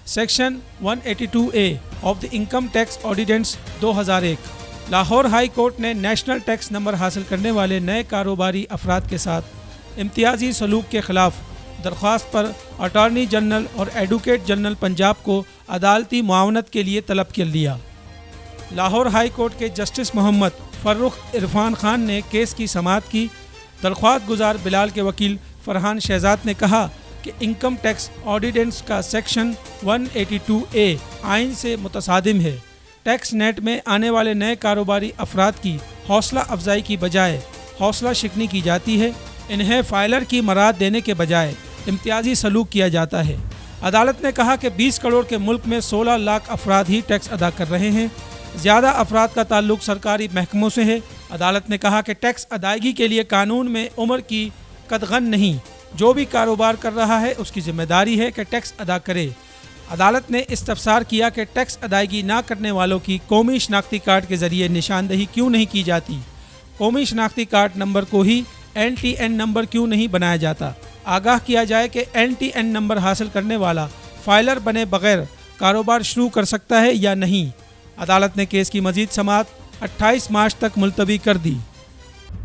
Section 182A of the income tax ordinance 2001। Lahore high court ने national tax number हासिल करने वाले नए कारोबारी अफराद के साथ इम्तियाजी सलूक के खिलाफ दरख्वास्त पर अटॉर्नी जनरल और एडवोकेट जनरल पंजाब को अदालती मुआवनत के लिए तलब कर लिया। लाहौर हाई कोर्ट के जस्टिस मोहम्मद फर्रुख इरफान खान ने केस की समाअत की। दरख्वास्त गुजार बिलाल के वकील फरहान शहजाद ने कहा कि इनकम टैक्स ऑर्डिनेंस का सेक्शन 182A आइन से मुतसादिम है। टैक्स नेट में आने वाले नए कारोबारी अफराद की हौसला अफजाई की बजाय हौसला शिकनी की जाती है। इन्हें फाइलर की मराद देने के बजाय इम्तियाजी सलूक किया जाता है। अदालत ने कहा कि 20 करोड़ के मुल्क में 16 लाख अफराद ही टैक्स अदा कर रहे हैं। ज़्यादा अफराद का ताल्लुक सरकारी महकमों से है। अदालत ने कहा कि टैक्स अदायगी के लिए कानून में उम्र की कदगन नहीं, जो भी कारोबार कर रहा है उसकी जिम्मेदारी है कि टैक्स अदा करे। अदालत ने इस्तफसार किया कि टैक्स अदायगी ना करने वालों की कौमी शनाख्ती कार्ड के ज़रिए निशानदही क्यों नहीं की जाती। कौमी शनाख्ती कार्ड नंबर को ही NTN नंबर क्यों नहीं बनाया जाता। आगाह किया जाए कि NTN नंबर हासिल करने वाला फाइलर बने बगैर कारोबार शुरू कर सकता है या नहीं। अदालत ने केस की मजीद समाअत 28 मार्च तक मुलतवी कर दी।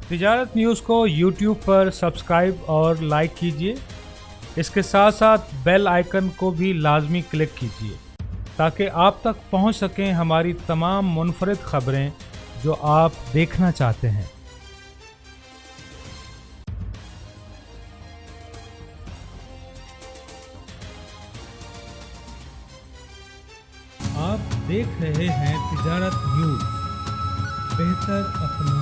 तिजारत न्यूज़ को YouTube पर सब्सक्राइब और लाइक कीजिए। इसके साथ साथ बेल आइकन को भी लाजमी क्लिक कीजिए ताकि आप तक पहुंच सकें हमारी तमाम मुनफरिद खबरें जो आप देखना चाहते हैं। आप देख रहे हैं तिजारत न्यूज़। बेहतर अपना